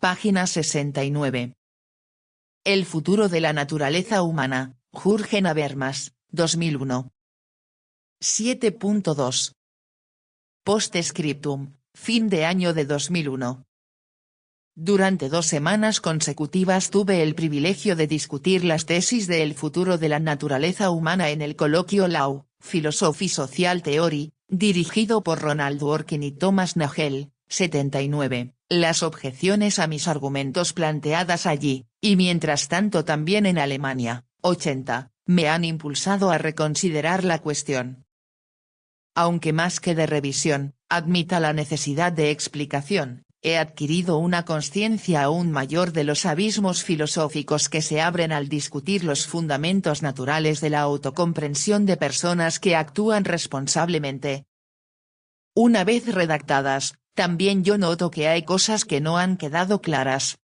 Página 69. El futuro de la naturaleza humana, Jürgen Habermas, 2001. 7.2. Post-scriptum, fin de año de 2001. Durante 2 semanas consecutivas tuve el privilegio de discutir las tesis de El futuro de la naturaleza humana en el coloquio Law, Philosophy Social Theory, dirigido por Ronald Dworkin y Thomas Nagel, 79, las objeciones a mis argumentos planteadas allí, y mientras tanto también en Alemania, 80, me han impulsado a reconsiderar la cuestión. Aunque más que de revisión, admita la necesidad de explicación, he adquirido una consciencia aún mayor de los abismos filosóficos que se abren al discutir los fundamentos naturales de la autocomprensión de personas que actúan responsablemente. Una vez redactadas, también yo noto que hay cosas que no han quedado claras.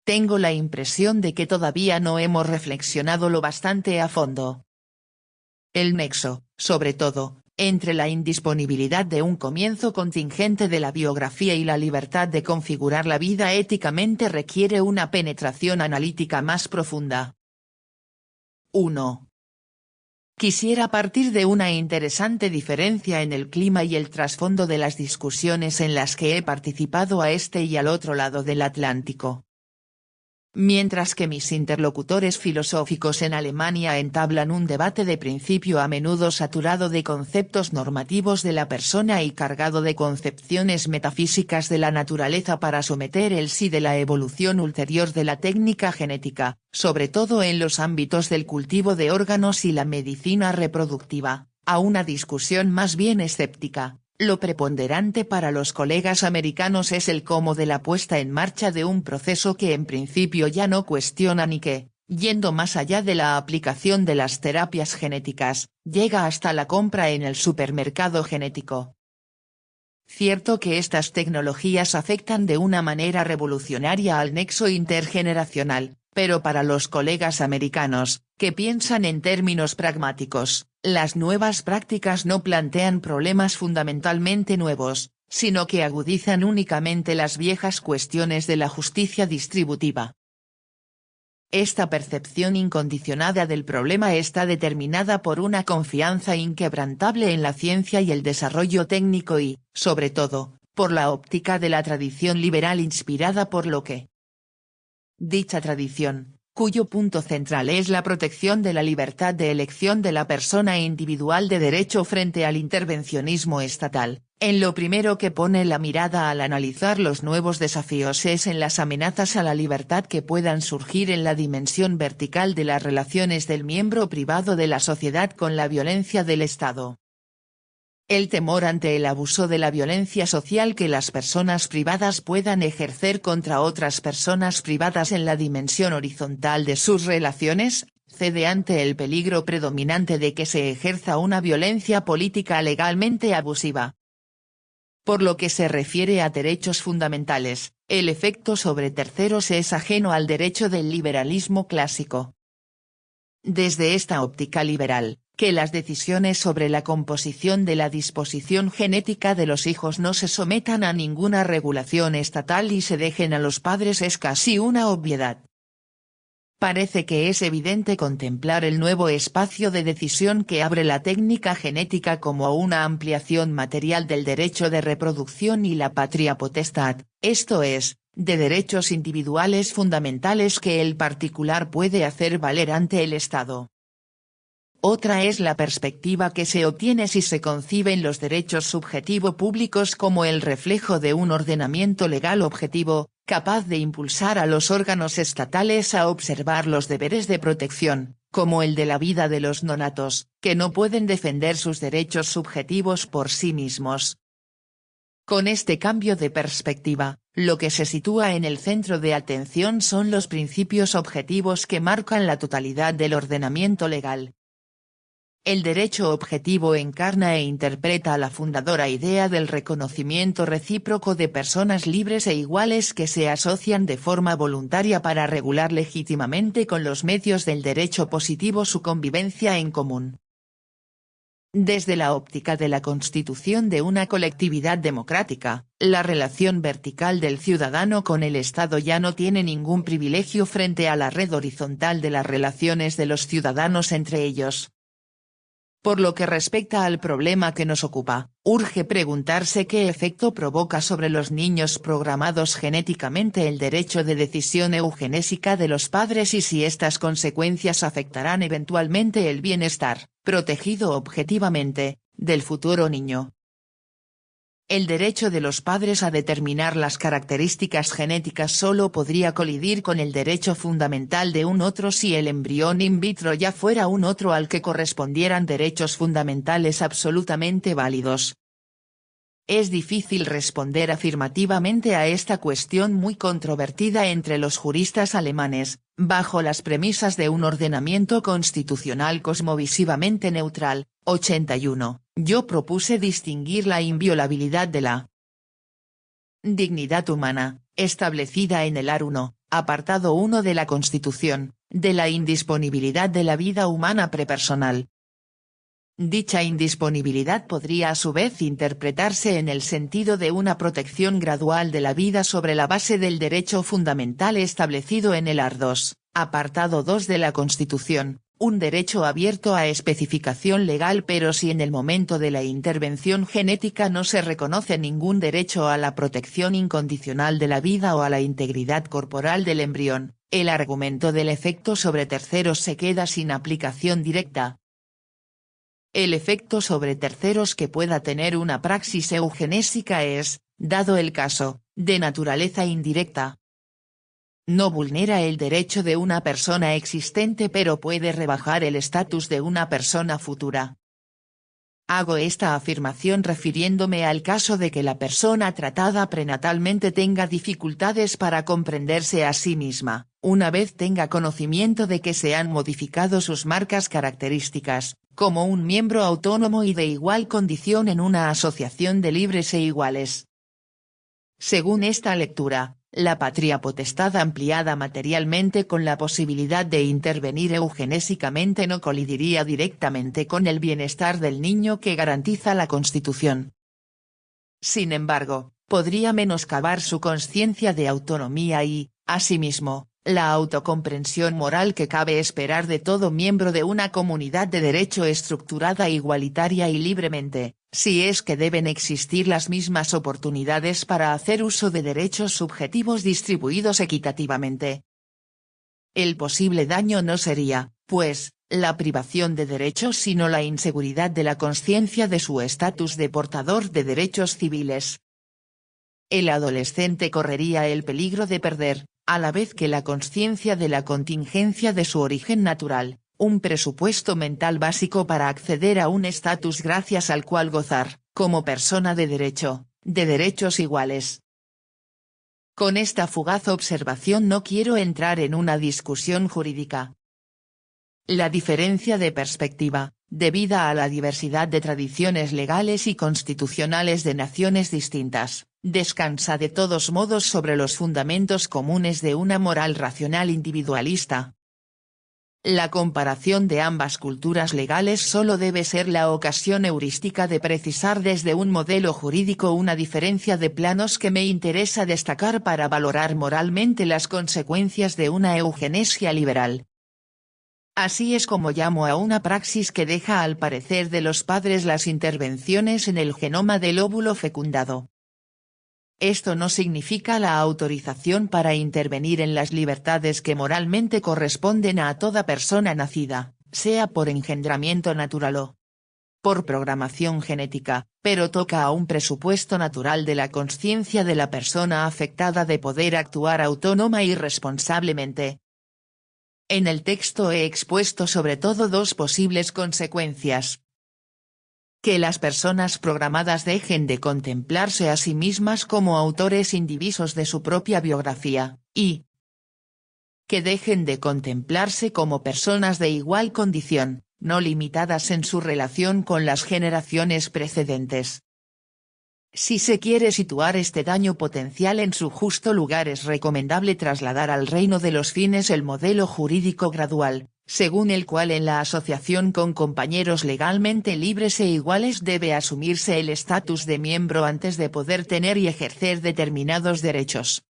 Tengo la impresión de que todavía no hemos reflexionado lo bastante a fondo. El nexo, sobre todo, entre la indisponibilidad de un comienzo contingente de la biografía y la libertad de configurar la vida éticamente requiere una penetración analítica más profunda. 1. Quisiera partir de una interesante diferencia en el clima y el trasfondo de las discusiones en las que he participado a este y al otro lado del Atlántico. Mientras que mis interlocutores filosóficos en Alemania entablan un debate de principio a menudo saturado de conceptos normativos de la persona y cargado de concepciones metafísicas de la naturaleza para someter el sí de la evolución ulterior de la técnica genética, sobre todo en los ámbitos del cultivo de órganos y la medicina reproductiva, a una discusión más bien escéptica. Lo preponderante para los colegas americanos es el cómo de la puesta en marcha de un proceso que en principio ya no cuestionan y que, yendo más allá de la aplicación de las terapias genéticas, llega hasta la compra en el supermercado genético. Cierto que estas tecnologías afectan de una manera revolucionaria al nexo intergeneracional, pero para los colegas americanos, que piensan en términos pragmáticos, las nuevas prácticas no plantean problemas fundamentalmente nuevos, sino que agudizan únicamente las viejas cuestiones de la justicia distributiva. Esta percepción incondicionada del problema está determinada por una confianza inquebrantable en la ciencia y el desarrollo técnico y, sobre todo, por la óptica de la tradición liberal inspirada por Locke. Dicha tradición, cuyo punto central es la protección de la libertad de elección de la persona individual de derecho frente al intervencionismo estatal, en lo primero que pone la mirada al analizar los nuevos desafíos es en las amenazas a la libertad que puedan surgir en la dimensión vertical de las relaciones del miembro privado de la sociedad con la violencia del Estado. El temor ante el abuso de la violencia social que las personas privadas puedan ejercer contra otras personas privadas en la dimensión horizontal de sus relaciones, cede ante el peligro predominante de que se ejerza una violencia política legalmente abusiva. Por lo que se refiere a derechos fundamentales, el efecto sobre terceros es ajeno al derecho del liberalismo clásico. Desde esta óptica liberal, que las decisiones sobre la composición de la disposición genética de los hijos no se sometan a ninguna regulación estatal y se dejen a los padres es casi una obviedad. Parece que es evidente contemplar el nuevo espacio de decisión que abre la técnica genética como una ampliación material del derecho de reproducción y la patria potestad, esto es, de derechos individuales fundamentales que el particular puede hacer valer ante el Estado. Otra es la perspectiva que se obtiene si se conciben los derechos subjetivo públicos como el reflejo de un ordenamiento legal objetivo, capaz de impulsar a los órganos estatales a observar los deberes de protección, como el de la vida de los nonatos, que no pueden defender sus derechos subjetivos por sí mismos. Con este cambio de perspectiva, lo que se sitúa en el centro de atención son los principios objetivos que marcan la totalidad del ordenamiento legal. El derecho objetivo encarna e interpreta la fundadora idea del reconocimiento recíproco de personas libres e iguales que se asocian de forma voluntaria para regular legítimamente con los medios del derecho positivo su convivencia en común. Desde la óptica de la constitución de una colectividad democrática, la relación vertical del ciudadano con el Estado ya no tiene ningún privilegio frente a la red horizontal de las relaciones de los ciudadanos entre ellos. Por lo que respecta al problema que nos ocupa, urge preguntarse qué efecto provoca sobre los niños programados genéticamente el derecho de decisión eugenésica de los padres y si estas consecuencias afectarán eventualmente el bienestar, protegido objetivamente, del futuro niño. El derecho de los padres a determinar las características genéticas solo podría colidir con el derecho fundamental de un otro si el embrión in vitro ya fuera un otro al que correspondieran derechos fundamentales absolutamente válidos. Es difícil responder afirmativamente a esta cuestión muy controvertida entre los juristas alemanes, bajo las premisas de un ordenamiento constitucional cosmovisivamente neutral. 81. Yo propuse distinguir la inviolabilidad de la dignidad humana, establecida en el art. 1, apartado 1 de la Constitución, de la indisponibilidad de la vida humana prepersonal. Dicha indisponibilidad podría a su vez interpretarse en el sentido de una protección gradual de la vida sobre la base del derecho fundamental establecido en el art. 2, apartado 2 de la Constitución, un derecho abierto a especificación legal pero si en el momento de la intervención genética no se reconoce ningún derecho a la protección incondicional de la vida o a la integridad corporal del embrión, el argumento del efecto sobre terceros se queda sin aplicación directa. El efecto sobre terceros que pueda tener una praxis eugenésica es, dado el caso, de naturaleza indirecta. No vulnera el derecho de una persona existente pero puede rebajar el estatus de una persona futura. Hago esta afirmación refiriéndome al caso de que la persona tratada prenatalmente tenga dificultades para comprenderse a sí misma, una vez tenga conocimiento de que se han modificado sus marcas características, como un miembro autónomo y de igual condición en una asociación de libres e iguales. Según esta lectura, la patria potestad ampliada materialmente con la posibilidad de intervenir eugenésicamente no colidiría directamente con el bienestar del niño que garantiza la Constitución. Sin embargo, podría menoscabar su conciencia de autonomía y, asimismo, la autocomprensión moral que cabe esperar de todo miembro de una comunidad de derecho estructurada igualitaria y libremente, si es que deben existir las mismas oportunidades para hacer uso de derechos subjetivos distribuidos equitativamente. El posible daño no sería, pues, la privación de derechos sino la inseguridad de la conciencia de su estatus de portador de derechos civiles. El adolescente correría el peligro de perder, a la vez que la conciencia de la contingencia de su origen natural, un presupuesto mental básico para acceder a un estatus gracias al cual gozar, como persona de derecho, de derechos iguales. Con esta fugaz observación no quiero entrar en una discusión jurídica. La diferencia de perspectiva, debida a la diversidad de tradiciones legales y constitucionales de naciones distintas, descansa de todos modos sobre los fundamentos comunes de una moral racional individualista. La comparación de ambas culturas legales solo debe ser la ocasión heurística de precisar desde un modelo jurídico una diferencia de planos que me interesa destacar para valorar moralmente las consecuencias de una eugenesia liberal. Así es como llamo a una praxis que deja al parecer de los padres las intervenciones en el genoma del óvulo fecundado. Esto no significa la autorización para intervenir en las libertades que moralmente corresponden a toda persona nacida, sea por engendramiento natural o por programación genética, pero toca a un presupuesto natural de la conciencia de la persona afectada de poder actuar autónoma y responsablemente. En el texto he expuesto sobre todo dos posibles consecuencias. Que las personas programadas dejen de contemplarse a sí mismas como autores indivisos de su propia biografía, y que dejen de contemplarse como personas de igual condición, no limitadas en su relación con las generaciones precedentes. Si se quiere situar este daño potencial en su justo lugar es recomendable trasladar al reino de los fines el modelo jurídico gradual, según el cual en la asociación con compañeros legalmente libres e iguales debe asumirse el estatus de miembro antes de poder tener y ejercer determinados derechos.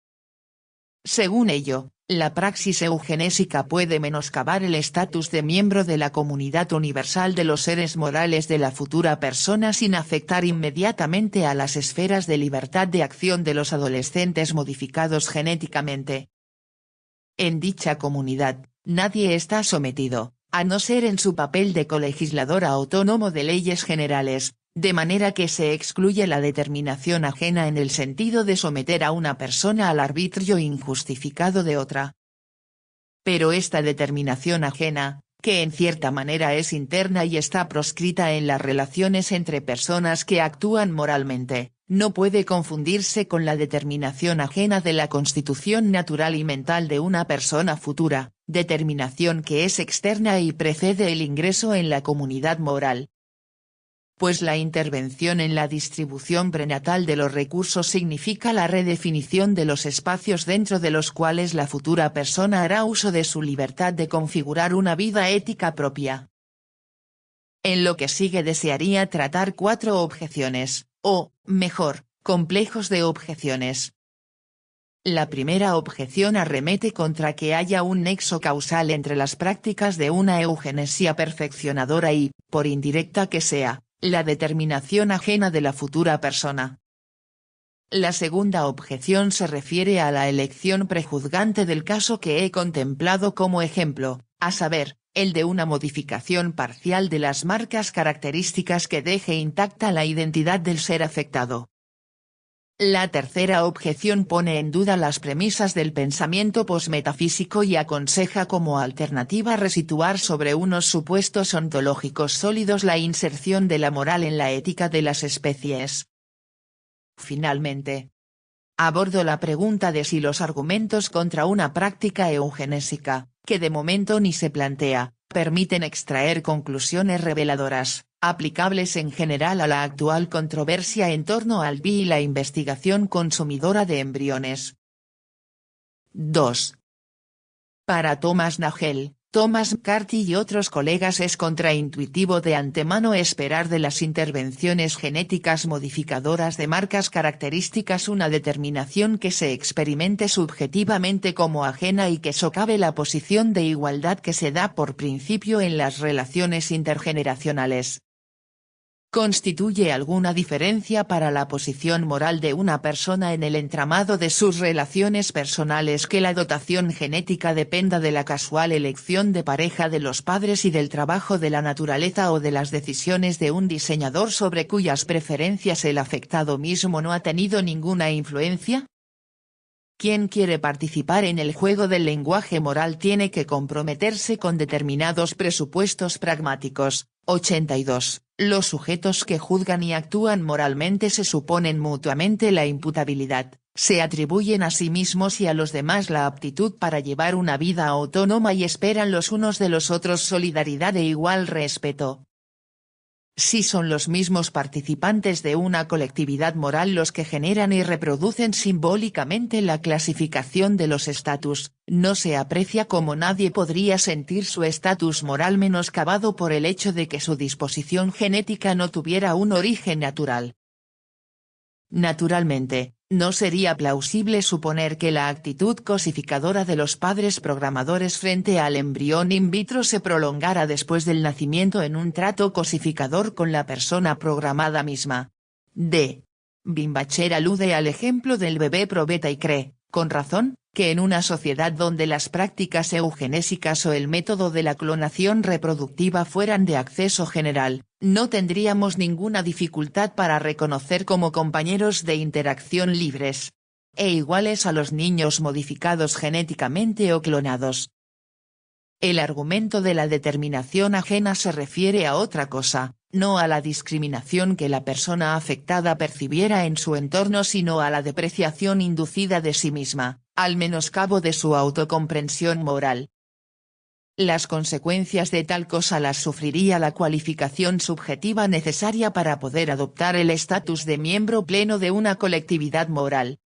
Según ello, la praxis eugenésica puede menoscabar el estatus de miembro de la comunidad universal de los seres morales de la futura persona sin afectar inmediatamente a las esferas de libertad de acción de los adolescentes modificados genéticamente. En dicha comunidad, nadie está sometido, a no ser en su papel de colegislador autónomo de leyes generales, de manera que se excluye la determinación ajena en el sentido de someter a una persona al arbitrio injustificado de otra. Pero esta determinación ajena, que en cierta manera es interna y está proscrita en las relaciones entre personas que actúan moralmente, no puede confundirse con la determinación ajena de la constitución natural y mental de una persona futura, determinación que es externa y precede el ingreso en la comunidad moral. Pues la intervención en la distribución prenatal de los recursos significa la redefinición de los espacios dentro de los cuales la futura persona hará uso de su libertad de configurar una vida ética propia. En lo que sigue desearía tratar 4 objeciones, o, mejor, complejos de objeciones. La primera objeción arremete contra que haya un nexo causal entre las prácticas de una eugenesia perfeccionadora y, por indirecta que sea, la determinación ajena de la futura persona. La segunda objeción se refiere a la elección prejuzgante del caso que he contemplado como ejemplo, a saber, el de una modificación parcial de las marcas características que deje intacta la identidad del ser afectado. La tercera objeción pone en duda las premisas del pensamiento posmetafísico y aconseja como alternativa resituar sobre unos supuestos ontológicos sólidos la inserción de la moral en la ética de las especies. Finalmente, abordo la pregunta de si los argumentos contra una práctica eugenésica, que de momento ni se plantea, permiten extraer conclusiones reveladoras, aplicables en general a la actual controversia en torno al BI y la investigación consumidora de embriones. 2. Para Thomas Nagel, Thomas McCarthy y otros colegas es contraintuitivo de antemano esperar de las intervenciones genéticas modificadoras de marcas características una determinación que se experimente subjetivamente como ajena y que socave la posición de igualdad que se da por principio en las relaciones intergeneracionales. ¿Constituye alguna diferencia para la posición moral de una persona en el entramado de sus relaciones personales que la dotación genética dependa de la casual elección de pareja de los padres y del trabajo de la naturaleza o de las decisiones de un diseñador sobre cuyas preferencias el afectado mismo no ha tenido ninguna influencia? Quien quiere participar en el juego del lenguaje moral tiene que comprometerse con determinados presupuestos pragmáticos. 82. Los sujetos que juzgan y actúan moralmente se suponen mutuamente la imputabilidad, se atribuyen a sí mismos y a los demás la aptitud para llevar una vida autónoma y esperan los unos de los otros solidaridad e igual respeto. Si son los mismos participantes de una colectividad moral los que generan y reproducen simbólicamente la clasificación de los estatus, no se aprecia cómo nadie podría sentir su estatus moral menoscabado por el hecho de que su disposición genética no tuviera un origen natural. Naturalmente, no sería plausible suponer que la actitud cosificadora de los padres programadores frente al embrión in vitro se prolongara después del nacimiento en un trato cosificador con la persona programada misma. D. Bimbacher alude al ejemplo del bebé probeta y cree, con razón, que en una sociedad donde las prácticas eugenésicas o el método de la clonación reproductiva fueran de acceso general, no tendríamos ninguna dificultad para reconocer como compañeros de interacción libres e iguales a los niños modificados genéticamente o clonados. El argumento de la determinación ajena se refiere a otra cosa, no a la discriminación que la persona afectada percibiera en su entorno sino a la depreciación inducida de sí misma, al menoscabo de su autocomprensión moral. Las consecuencias de tal cosa las sufriría la cualificación subjetiva necesaria para poder adoptar el estatus de miembro pleno de una colectividad moral.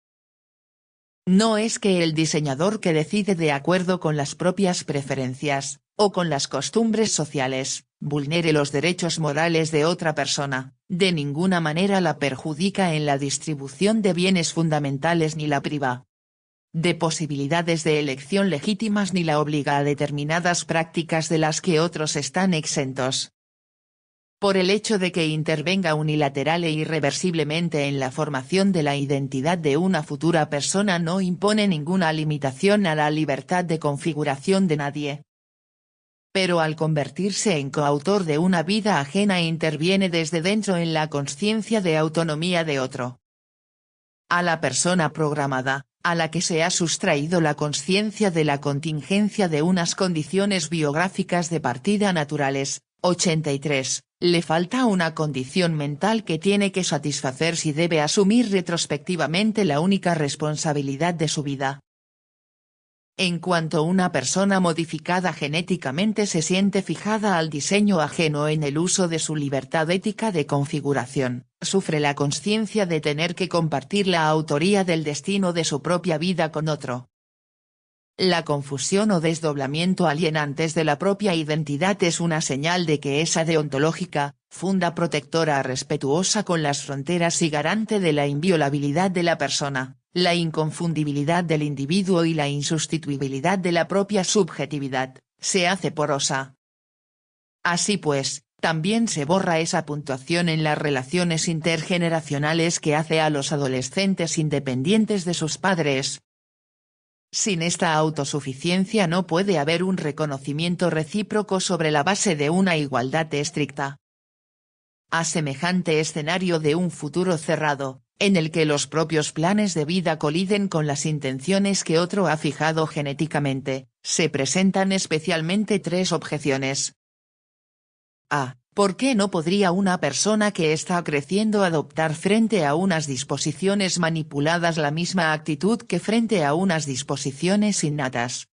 No es que el diseñador que decide de acuerdo con las propias preferencias, o con las costumbres sociales, vulnere los derechos morales de otra persona, de ninguna manera la perjudica en la distribución de bienes fundamentales ni la priva de posibilidades de elección legítimas ni la obliga a determinadas prácticas de las que otros están exentos. Por el hecho de que intervenga unilateral e irreversiblemente en la formación de la identidad de una futura persona no impone ninguna limitación a la libertad de configuración de nadie. Pero al convertirse en coautor de una vida ajena interviene desde dentro en la consciencia de autonomía de otro. A la persona programada, a la que se ha sustraído la consciencia de la contingencia de unas condiciones biográficas de partida naturales, 83, le falta una condición mental que tiene que satisfacer si debe asumir retrospectivamente la única responsabilidad de su vida. En cuanto una persona modificada genéticamente se siente fijada al diseño ajeno en el uso de su libertad ética de configuración, sufre la consciencia de tener que compartir la autoría del destino de su propia vida con otro. La confusión o desdoblamiento alienantes de la propia identidad es una señal de que esa deontológica, funda protectora respetuosa con las fronteras y garante de la inviolabilidad de la persona, la inconfundibilidad del individuo y la insustituibilidad de la propia subjetividad, se hace porosa. Así pues, también se borra esa puntuación en las relaciones intergeneracionales que hace a los adolescentes independientes de sus padres. Sin esta autosuficiencia no puede haber un reconocimiento recíproco sobre la base de una igualdad estricta. A semejante escenario de un futuro cerrado, en el que los propios planes de vida coliden con las intenciones que otro ha fijado genéticamente, se presentan especialmente tres objeciones. A. ¿Por qué no podría una persona que está creciendo adoptar frente a unas disposiciones manipuladas la misma actitud que frente a unas disposiciones innatas?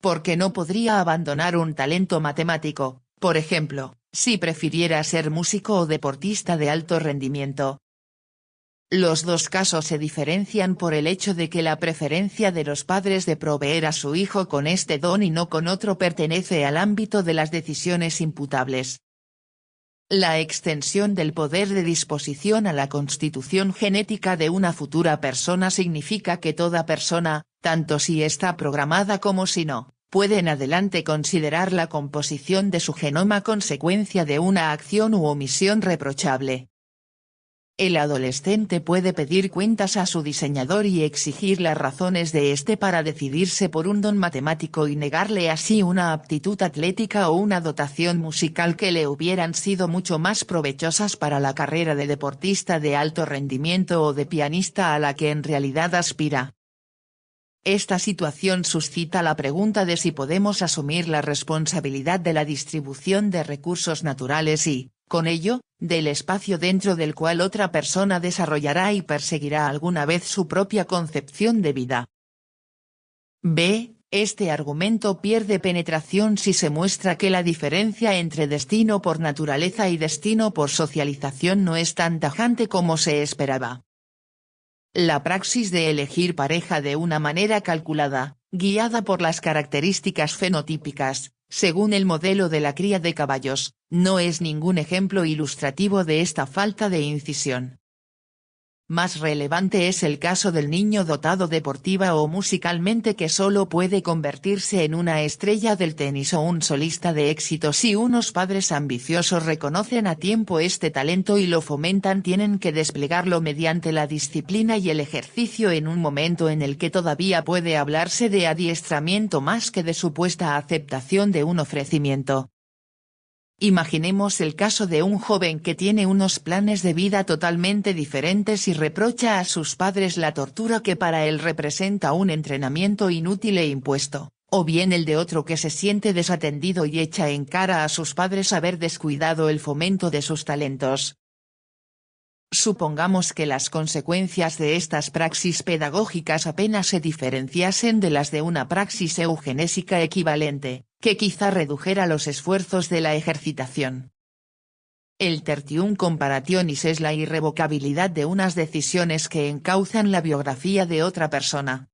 ¿Por qué no podría abandonar un talento matemático, por ejemplo, si prefiriera ser músico o deportista de alto rendimiento? Los dos casos se diferencian por el hecho de que la preferencia de los padres de proveer a su hijo con este don y no con otro pertenece al ámbito de las decisiones imputables. La extensión del poder de disposición a la constitución genética de una futura persona significa que toda persona, tanto si está programada como si no, puede en adelante considerar la composición de su genoma consecuencia de una acción u omisión reprochable. El adolescente puede pedir cuentas a su diseñador y exigir las razones de éste para decidirse por un don matemático y negarle así una aptitud atlética o una dotación musical que le hubieran sido mucho más provechosas para la carrera de deportista de alto rendimiento o de pianista a la que en realidad aspira. Esta situación suscita la pregunta de si podemos asumir la responsabilidad de la distribución de recursos naturales y, con ello, del espacio dentro del cual otra persona desarrollará y perseguirá alguna vez su propia concepción de vida. B. Este argumento pierde penetración si se muestra que la diferencia entre destino por naturaleza y destino por socialización no es tan tajante como se esperaba. La praxis de elegir pareja de una manera calculada, guiada por las características fenotípicas, según el modelo de la cría de caballos, no es ningún ejemplo ilustrativo de esta falta de incisión. Más relevante es el caso del niño dotado deportiva o musicalmente que solo puede convertirse en una estrella del tenis o un solista de éxito si unos padres ambiciosos reconocen a tiempo este talento y lo fomentan. Tienen que desplegarlo mediante la disciplina y el ejercicio en un momento en el que todavía puede hablarse de adiestramiento más que de supuesta aceptación de un ofrecimiento. Imaginemos el caso de un joven que tiene unos planes de vida totalmente diferentes y reprocha a sus padres la tortura que para él representa un entrenamiento inútil e impuesto, o bien el de otro que se siente desatendido y echa en cara a sus padres haber descuidado el fomento de sus talentos. Supongamos que las consecuencias de estas praxis pedagógicas apenas se diferenciasen de las de una praxis eugenésica equivalente, que quizá redujera los esfuerzos de la ejercitación. El tertium comparationis es la irrevocabilidad de unas decisiones que encauzan la biografía de otra persona.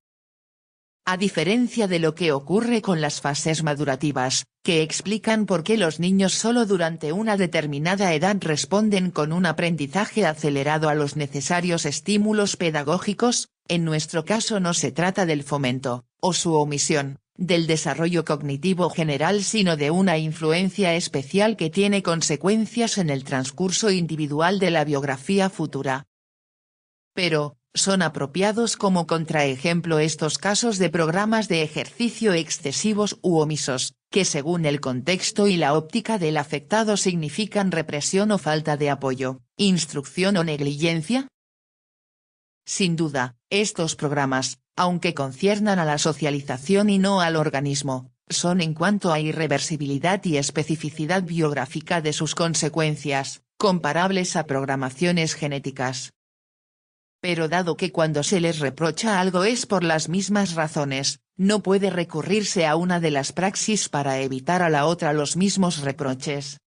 A diferencia de lo que ocurre con las fases madurativas, que explican por qué los niños solo durante una determinada edad responden con un aprendizaje acelerado a los necesarios estímulos pedagógicos, en nuestro caso no se trata del fomento, o su omisión, del desarrollo cognitivo general sino de una influencia especial que tiene consecuencias en el transcurso individual de la biografía futura. Pero, son apropiados como contraejemplo estos casos de programas de ejercicio excesivos u omisos, que según el contexto y la óptica del afectado significan represión o falta de apoyo, instrucción o negligencia. Sin duda, estos programas, aunque conciernan a la socialización y no al organismo, son en cuanto a irreversibilidad y especificidad biográfica de sus consecuencias, comparables a programaciones genéticas. Pero dado que cuando se les reprocha algo es por las mismas razones, no puede recurrirse a una de las praxis para evitar a la otra los mismos reproches.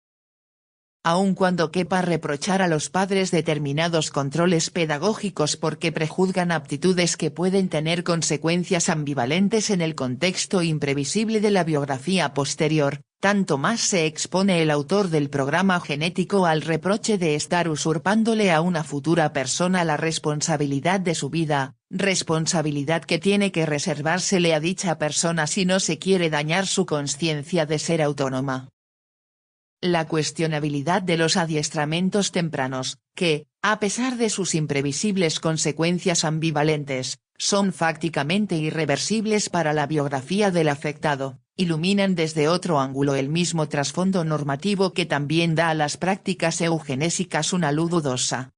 Aun cuando quepa reprochar a los padres determinados controles pedagógicos porque prejuzgan aptitudes que pueden tener consecuencias ambivalentes en el contexto imprevisible de la biografía posterior, tanto más se expone el autor del programa genético al reproche de estar usurpándole a una futura persona la responsabilidad de su vida, responsabilidad que tiene que reservársele a dicha persona si no se quiere dañar su conciencia de ser autónoma. La cuestionabilidad de los adiestramientos tempranos, que, a pesar de sus imprevisibles consecuencias ambivalentes, son fácticamente irreversibles para la biografía del afectado, iluminan desde otro ángulo el mismo trasfondo normativo que también da a las prácticas eugenésicas una luz dudosa.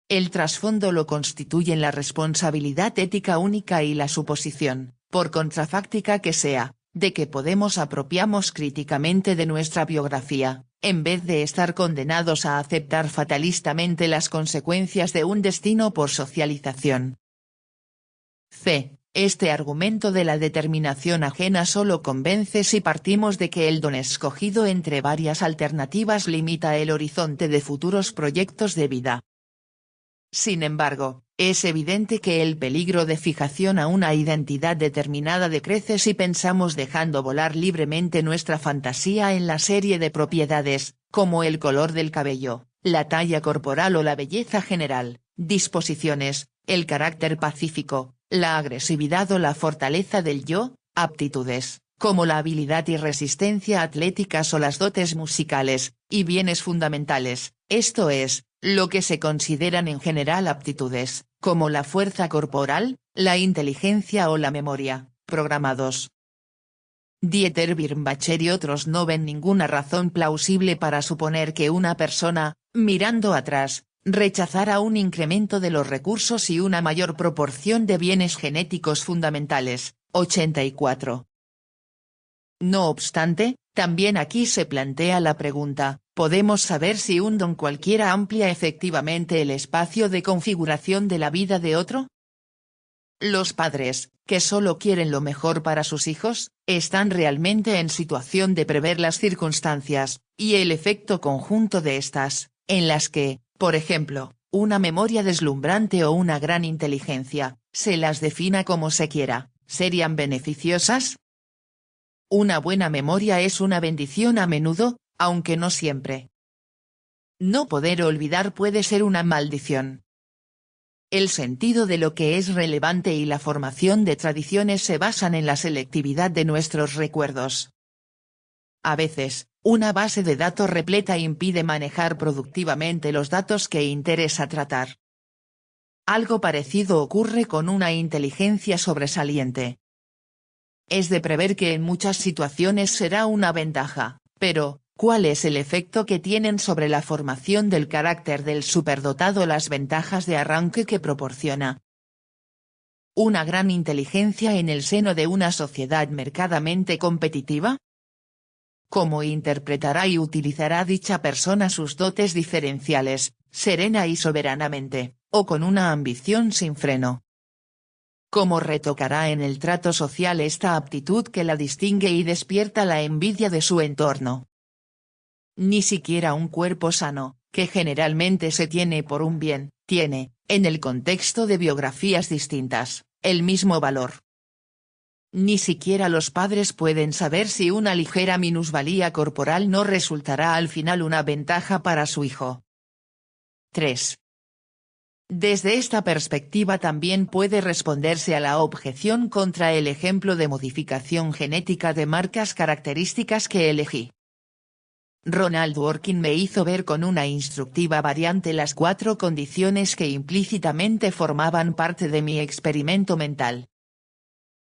El trasfondo lo constituyen la responsabilidad ética única y la suposición, por contrafáctica que sea, de que podemos apropiarnos críticamente de nuestra biografía, en vez de estar condenados a aceptar fatalistamente las consecuencias de un destino por socialización. C. Este argumento de la determinación ajena solo convence si partimos de que el don escogido entre varias alternativas limita el horizonte de futuros proyectos de vida. Sin embargo, es evidente que el peligro de fijación a una identidad determinada decrece si pensamos dejando volar libremente nuestra fantasía en la serie de propiedades, como el color del cabello, la talla corporal o la belleza general, disposiciones, el carácter pacífico, la agresividad o la fortaleza del yo, aptitudes, como la habilidad y resistencia atléticas o las dotes musicales, y bienes fundamentales, esto es, lo que se consideran en general aptitudes, como la fuerza corporal, la inteligencia o la memoria, programados. Dieter Birnbacher y otros no ven ninguna razón plausible para suponer que una persona, mirando atrás, rechazara un incremento de los recursos y una mayor proporción de bienes genéticos fundamentales, 84. No obstante, también aquí se plantea la pregunta, ¿podemos saber si un don cualquiera amplía efectivamente el espacio de configuración de la vida de otro? Los padres, que solo quieren lo mejor para sus hijos, están realmente en situación de prever las circunstancias, y el efecto conjunto de estas, en las que, por ejemplo, una memoria deslumbrante o una gran inteligencia, se las defina como se quiera, ¿serían beneficiosas? Una buena memoria es una bendición a menudo, aunque no siempre. No poder olvidar puede ser una maldición. El sentido de lo que es relevante y la formación de tradiciones se basan en la selectividad de nuestros recuerdos. A veces, una base de datos repleta impide manejar productivamente los datos que interesa tratar. Algo parecido ocurre con una inteligencia sobresaliente. Es de prever que en muchas situaciones será una ventaja, pero, ¿cuál es el efecto que tienen sobre la formación del carácter del superdotado las ventajas de arranque que proporciona? ¿Una gran inteligencia en el seno de una sociedad marcadamente competitiva? ¿Cómo interpretará y utilizará dicha persona sus dotes diferenciales, serena y soberanamente, o con una ambición sin freno? ¿Cómo retocará en el trato social esta aptitud que la distingue y despierta la envidia de su entorno? Ni siquiera un cuerpo sano, que generalmente se tiene por un bien, tiene, en el contexto de biografías distintas, el mismo valor. Ni siquiera los padres pueden saber si una ligera minusvalía corporal no resultará al final una ventaja para su hijo. 3. Desde esta perspectiva también puede responderse a la objeción contra el ejemplo de modificación genética de marcas características que elegí. Ronald Dworkin me hizo ver con una instructiva variante las 4 condiciones que implícitamente formaban parte de mi experimento mental.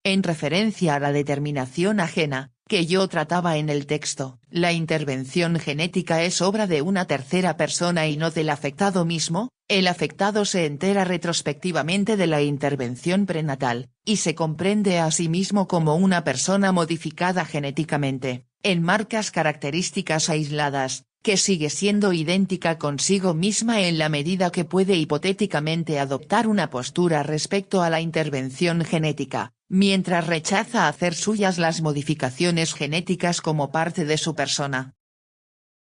En referencia a la determinación ajena, que yo trataba en el texto, la intervención genética es obra de una tercera persona y no del afectado mismo. El afectado se entera retrospectivamente de la intervención prenatal, y se comprende a sí mismo como una persona modificada genéticamente, en marcas características aisladas, que sigue siendo idéntica consigo misma en la medida que puede hipotéticamente adoptar una postura respecto a la intervención genética, mientras rechaza hacer suyas las modificaciones genéticas como parte de su persona.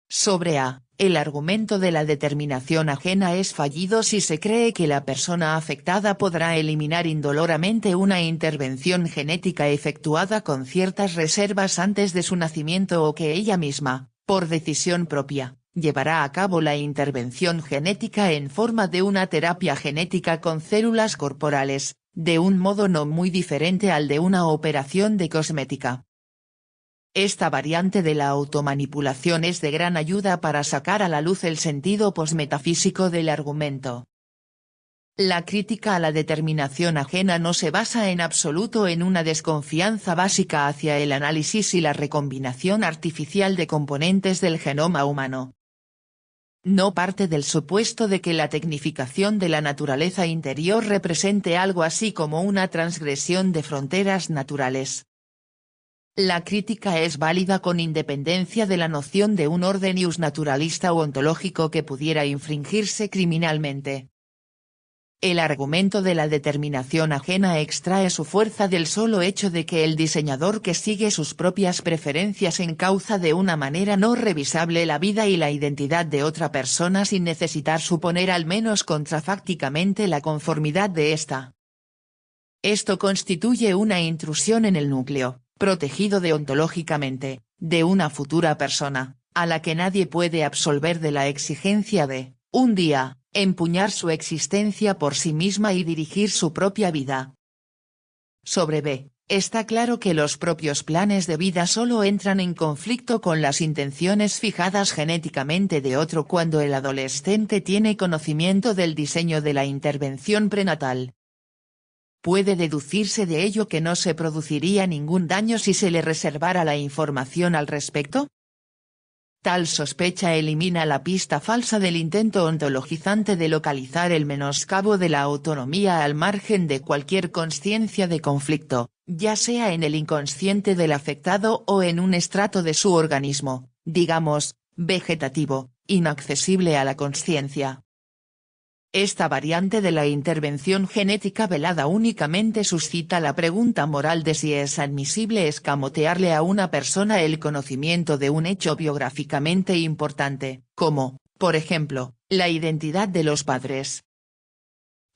Sobre A. El argumento de la determinación ajena es fallido si se cree que la persona afectada podrá eliminar indoloramente una intervención genética efectuada con ciertas reservas antes de su nacimiento o que ella misma, por decisión propia, llevará a cabo la intervención genética en forma de una terapia genética con células corporales, de un modo no muy diferente al de una operación de cosmética. Esta variante de la automanipulación es de gran ayuda para sacar a la luz el sentido posmetafísico del argumento. La crítica a la determinación ajena no se basa en absoluto en una desconfianza básica hacia el análisis y la recombinación artificial de componentes del genoma humano. No parte del supuesto de que la tecnificación de la naturaleza interior represente algo así como una transgresión de fronteras naturales. La crítica es válida con independencia de la noción de un orden ius naturalista o ontológico que pudiera infringirse criminalmente. El argumento de la determinación ajena extrae su fuerza del solo hecho de que el diseñador que sigue sus propias preferencias encauza de una manera no revisable la vida y la identidad de otra persona sin necesitar suponer al menos contrafácticamente la conformidad de ésta. Esto constituye una intrusión en el núcleo, protegido deontológicamente, de una futura persona, a la que nadie puede absolver de la exigencia de, un día, empuñar su existencia por sí misma y dirigir su propia vida. Sobre B, está claro que los propios planes de vida solo entran en conflicto con las intenciones fijadas genéticamente de otro cuando el adolescente tiene conocimiento del diseño de la intervención prenatal. ¿Puede deducirse de ello que no se produciría ningún daño si se le reservara la información al respecto? Tal sospecha elimina la pista falsa del intento ontologizante de localizar el menoscabo de la autonomía al margen de cualquier consciencia de conflicto, ya sea en el inconsciente del afectado o en un estrato de su organismo, digamos, vegetativo, inaccesible a la consciencia. Esta variante de la intervención genética velada únicamente suscita la pregunta moral de si es admisible escamotearle a una persona el conocimiento de un hecho biográficamente importante, como, por ejemplo, la identidad de los padres.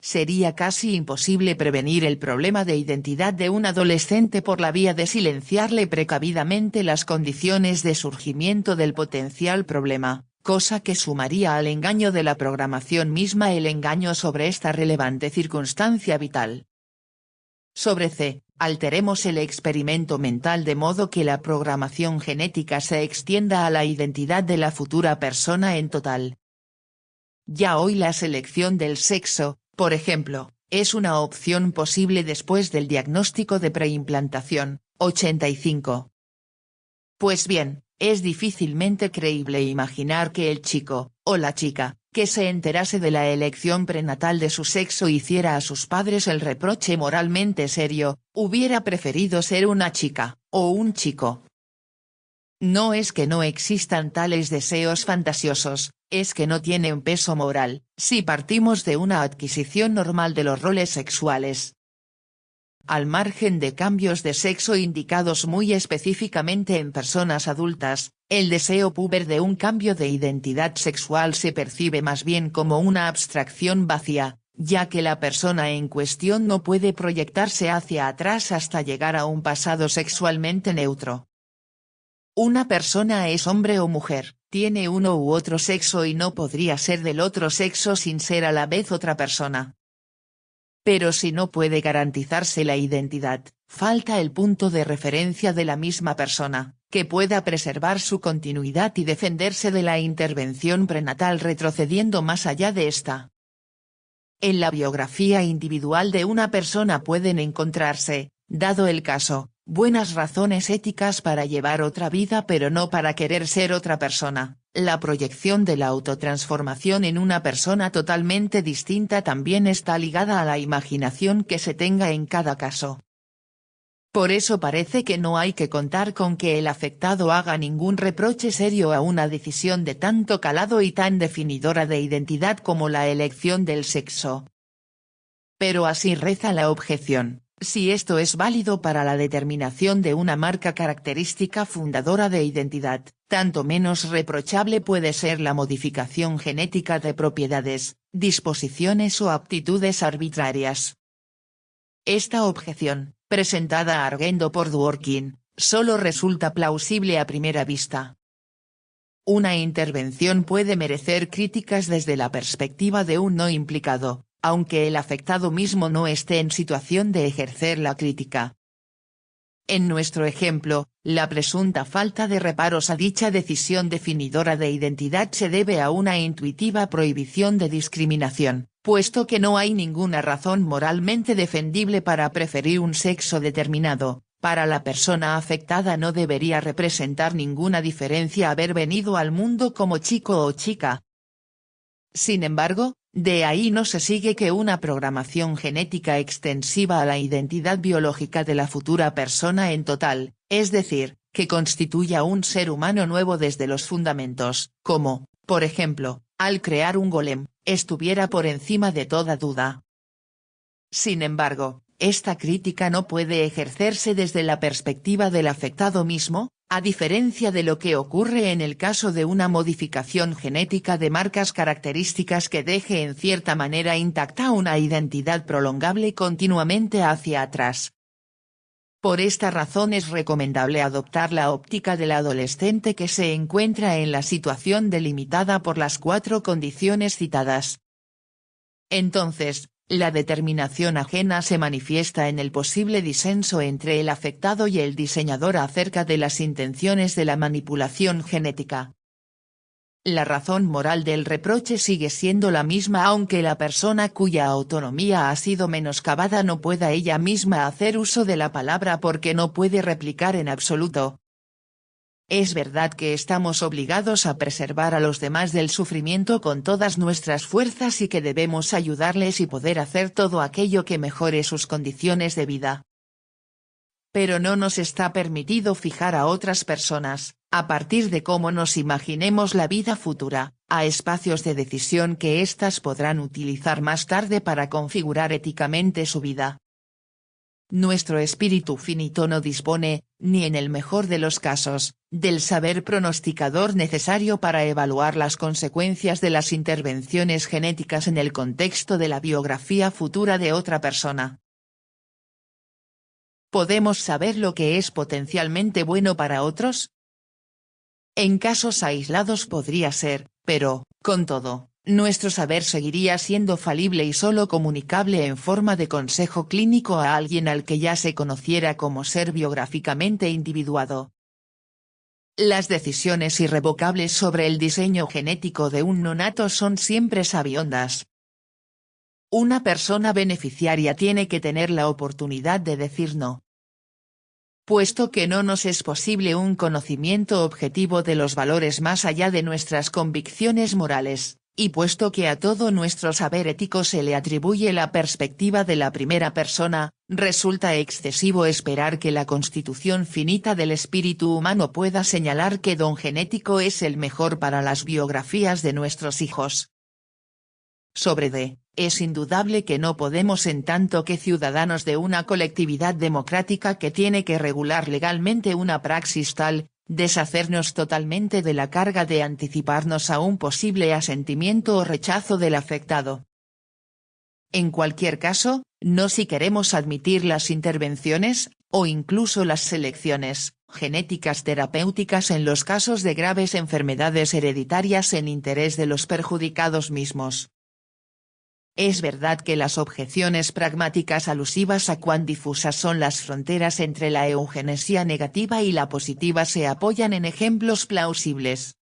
Sería casi imposible prevenir el problema de identidad de un adolescente por la vía de silenciarle precavidamente las condiciones de surgimiento del potencial problema, cosa que sumaría al engaño de la programación misma el engaño sobre esta relevante circunstancia vital. Sobre C, alteremos el experimento mental de modo que la programación genética se extienda a la identidad de la futura persona en total. Ya hoy la selección del sexo, por ejemplo, es una opción posible después del diagnóstico de preimplantación, 85. Pues bien, es difícilmente creíble imaginar que el chico, o la chica, que se enterase de la elección prenatal de su sexo hiciera a sus padres el reproche moralmente serio, hubiera preferido ser una chica, o un chico. No es que no existan tales deseos fantasiosos, es que no tienen peso moral, si partimos de una adquisición normal de los roles sexuales. Al margen de cambios de sexo indicados muy específicamente en personas adultas, el deseo puber de un cambio de identidad sexual se percibe más bien como una abstracción vacía, ya que la persona en cuestión no puede proyectarse hacia atrás hasta llegar a un pasado sexualmente neutro. Una persona es hombre o mujer, tiene uno u otro sexo y no podría ser del otro sexo sin ser a la vez otra persona. Pero si no puede garantizarse la identidad, falta el punto de referencia de la misma persona, que pueda preservar su continuidad y defenderse de la intervención prenatal retrocediendo más allá de esta. En la biografía individual de una persona pueden encontrarse, dado el caso, buenas razones éticas para llevar otra vida pero no para querer ser otra persona. La proyección de la autotransformación en una persona totalmente distinta también está ligada a la imaginación que se tenga en cada caso. Por eso parece que no hay que contar con que el afectado haga ningún reproche serio a una decisión de tanto calado y tan definidora de identidad como la elección del sexo. Pero así reza la objeción. Si esto es válido para la determinación de una marca característica fundadora de identidad, tanto menos reprochable puede ser la modificación genética de propiedades, disposiciones o aptitudes arbitrarias. Esta objeción, presentada a Arguendo por Dworkin, solo resulta plausible a primera vista. Una intervención puede merecer críticas desde la perspectiva de un no implicado, aunque el afectado mismo no esté en situación de ejercer la crítica. En nuestro ejemplo, la presunta falta de reparos a dicha decisión definidora de identidad se debe a una intuitiva prohibición de discriminación, puesto que no hay ninguna razón moralmente defendible para preferir un sexo determinado. Para la persona afectada no debería representar ninguna diferencia haber venido al mundo como chico o chica. Sin embargo, de ahí no se sigue que una programación genética extensiva a la identidad biológica de la futura persona en total, es decir, que constituya un ser humano nuevo desde los fundamentos, como, por ejemplo, al crear un golem, estuviera por encima de toda duda. Sin embargo, esta crítica no puede ejercerse desde la perspectiva del afectado mismo, a diferencia de lo que ocurre en el caso de una modificación genética de marcas características que deje en cierta manera intacta una identidad prolongable continuamente hacia atrás. Por esta razón es recomendable adoptar la óptica del adolescente que se encuentra en la situación delimitada por las 4 condiciones citadas. Entonces, la determinación ajena se manifiesta en el posible disenso entre el afectado y el diseñador acerca de las intenciones de la manipulación genética. La razón moral del reproche sigue siendo la misma aunque la persona cuya autonomía ha sido menoscabada no pueda ella misma hacer uso de la palabra porque no puede replicar en absoluto. Es verdad que estamos obligados a preservar a los demás del sufrimiento con todas nuestras fuerzas y que debemos ayudarles y poder hacer todo aquello que mejore sus condiciones de vida. Pero no nos está permitido fijar a otras personas, a partir de cómo nos imaginemos la vida futura, a espacios de decisión que éstas podrán utilizar más tarde para configurar éticamente su vida. Nuestro espíritu finito no dispone, ni en el mejor de los casos, del saber pronosticador necesario para evaluar las consecuencias de las intervenciones genéticas en el contexto de la biografía futura de otra persona. ¿Podemos saber lo que es potencialmente bueno para otros? En casos aislados podría ser, pero, con todo, nuestro saber seguiría siendo falible y solo comunicable en forma de consejo clínico a alguien al que ya se conociera como ser biográficamente individuado. Las decisiones irrevocables sobre el diseño genético de un nonato son siempre sabiondas. Una persona beneficiaria tiene que tener la oportunidad de decir no. Puesto que no nos es posible un conocimiento objetivo de los valores más allá de nuestras convicciones morales, y puesto que a todo nuestro saber ético se le atribuye la perspectiva de la primera persona, resulta excesivo esperar que la constitución finita del espíritu humano pueda señalar que don genético es el mejor para las biografías de nuestros hijos. Es indudable que no podemos en tanto que ciudadanos de una colectividad democrática que tiene que regular legalmente una praxis tal, deshacernos totalmente de la carga de anticiparnos a un posible asentimiento o rechazo del afectado. En cualquier caso, no si queremos admitir las intervenciones, o incluso las selecciones genéticas terapéuticas en los casos de graves enfermedades hereditarias en interés de los perjudicados mismos. Es verdad que las objeciones pragmáticas alusivas a cuán difusas son las fronteras entre la eugenesia negativa y la positiva se apoyan en ejemplos plausibles.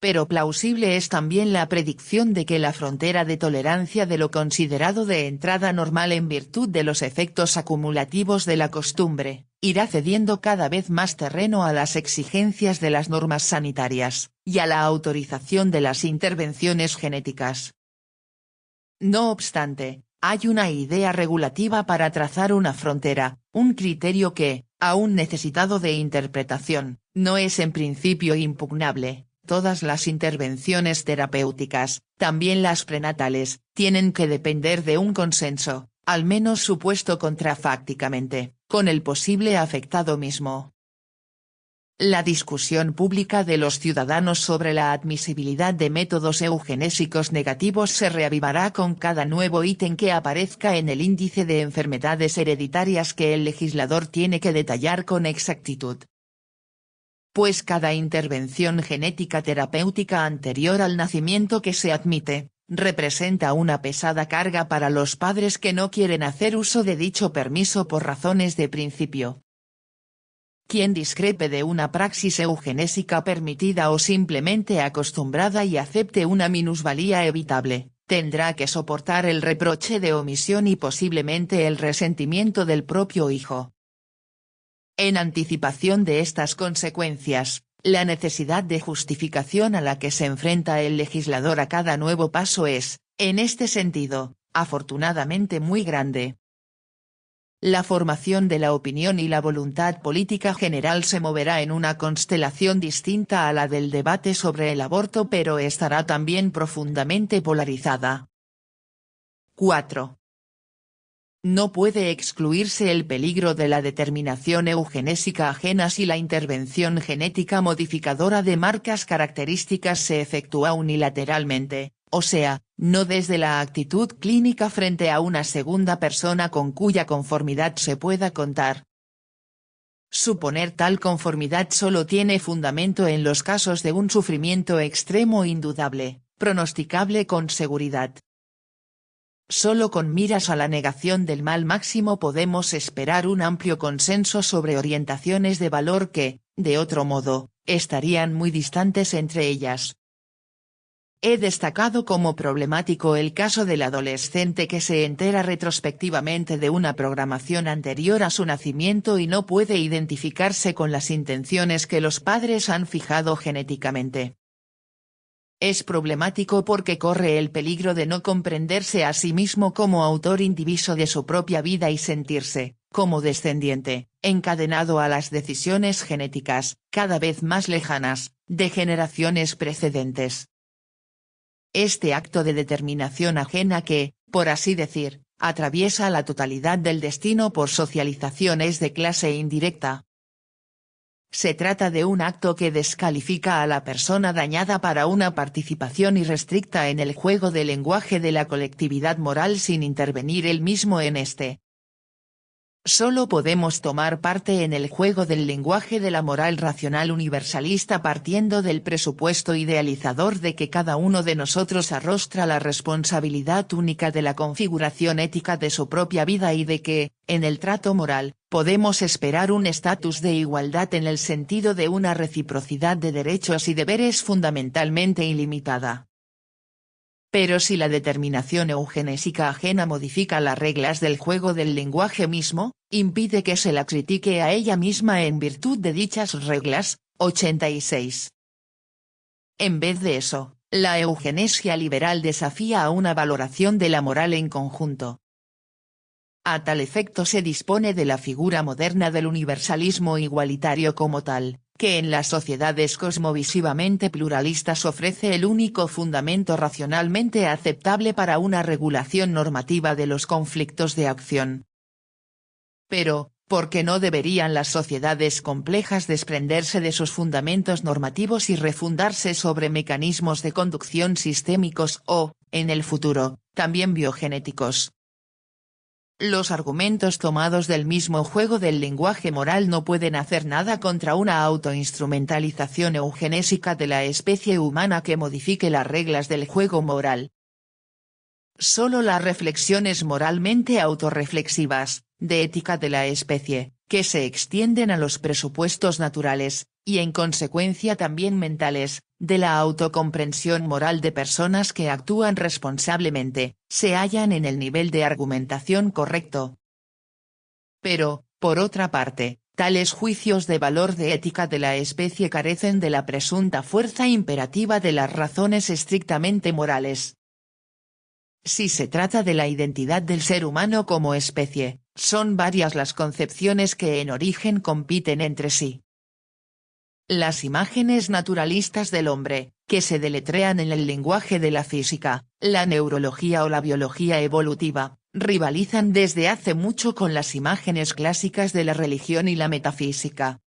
Pero plausible es también la predicción de que la frontera de tolerancia de lo considerado de entrada normal en virtud de los efectos acumulativos de la costumbre, irá cediendo cada vez más terreno a las exigencias de las normas sanitarias, y a la autorización de las intervenciones genéticas. No obstante, hay una idea regulativa para trazar una frontera, un criterio que, aun necesitado de interpretación, no es en principio impugnable. Todas las intervenciones terapéuticas, también las prenatales, tienen que depender de un consenso, al menos supuesto contrafácticamente, con el posible afectado mismo. La discusión pública de los ciudadanos sobre la admisibilidad de métodos eugenésicos negativos se reavivará con cada nuevo ítem que aparezca en el índice de enfermedades hereditarias que el legislador tiene que detallar con exactitud. Pues cada intervención genética terapéutica anterior al nacimiento que se admite, representa una pesada carga para los padres que no quieren hacer uso de dicho permiso por razones de principio. Quien discrepe de una praxis eugenésica permitida o simplemente acostumbrada y acepte una minusvalía evitable, tendrá que soportar el reproche de omisión y posiblemente el resentimiento del propio hijo. En anticipación de estas consecuencias, la necesidad de justificación a la que se enfrenta el legislador a cada nuevo paso es, en este sentido, afortunadamente muy grande. La formación de la opinión y la voluntad política general se moverá en una constelación distinta a la del debate sobre el aborto, pero estará también profundamente polarizada. 4. No puede excluirse el peligro de la determinación eugenésica ajena si la intervención genética modificadora de marcas características se efectúa unilateralmente, o sea, no desde la actitud clínica frente a una segunda persona con cuya conformidad se pueda contar. Suponer tal conformidad solo tiene fundamento en los casos de un sufrimiento extremo indudable, pronosticable con seguridad. Solo con miras a la negación del mal máximo podemos esperar un amplio consenso sobre orientaciones de valor que, de otro modo, estarían muy distantes entre ellas. He destacado como problemático el caso del adolescente que se entera retrospectivamente de una programación anterior a su nacimiento y no puede identificarse con las intenciones que los padres han fijado genéticamente. Es problemático porque corre el peligro de no comprenderse a sí mismo como autor indiviso de su propia vida y sentirse, como descendiente, encadenado a las decisiones genéticas, cada vez más lejanas, de generaciones precedentes. Este acto de determinación ajena que, por así decir, atraviesa la totalidad del destino por socialización es de clase indirecta. Se trata de un acto que descalifica a la persona dañada para una participación irrestricta en el juego del lenguaje de la colectividad moral sin intervenir él mismo en este. Solo podemos tomar parte en el juego del lenguaje de la moral racional universalista partiendo del presupuesto idealizador de que cada uno de nosotros arrostra la responsabilidad única de la configuración ética de su propia vida y de que, en el trato moral, podemos esperar un estatus de igualdad en el sentido de una reciprocidad de derechos y deberes fundamentalmente ilimitada. Pero si la determinación eugenésica ajena modifica las reglas del juego del lenguaje mismo, impide que se la critique a ella misma en virtud de dichas reglas. 86. En vez de eso, la eugenesia liberal desafía a una valoración de la moral en conjunto. A tal efecto se dispone de la figura moderna del universalismo igualitario como tal, que en las sociedades cosmovisivamente pluralistas ofrece el único fundamento racionalmente aceptable para una regulación normativa de los conflictos de acción. Pero, ¿por qué no deberían las sociedades complejas desprenderse de sus fundamentos normativos y refundarse sobre mecanismos de conducción sistémicos o, en el futuro, también biogenéticos. Los argumentos tomados del mismo juego del lenguaje moral no pueden hacer nada contra una autoinstrumentalización eugenésica de la especie humana que modifique las reglas del juego moral. Solo las reflexiones moralmente autorreflexivas, de ética de la especie, que se extienden a los presupuestos naturales, y en consecuencia también mentales, de la autocomprensión moral de personas que actúan responsablemente, se hallan en el nivel de argumentación correcto. Pero, por otra parte, tales juicios de valor de ética de la especie carecen de la presunta fuerza imperativa de las razones estrictamente morales. Si se trata de la identidad del ser humano como especie, son varias las concepciones que en origen compiten entre sí. Las imágenes naturalistas del hombre, que se deletrean en el lenguaje de la física, la neurología o la biología evolutiva, rivalizan desde hace mucho con las imágenes clásicas de la religión y la metafísica.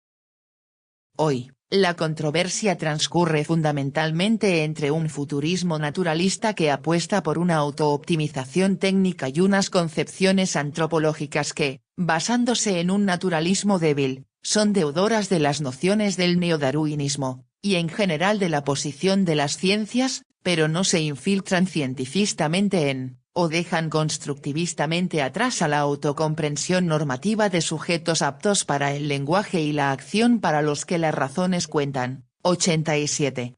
Hoy, la controversia transcurre fundamentalmente entre un futurismo naturalista que apuesta por una autooptimización técnica y unas concepciones antropológicas que, basándose en un naturalismo débil, son deudoras de las nociones del neodarwinismo, y en general de la posición de las ciencias, pero no se infiltran cientifistamente o dejan constructivistamente atrás a la autocomprensión normativa de sujetos aptos para el lenguaje y la acción para los que las razones cuentan. 87.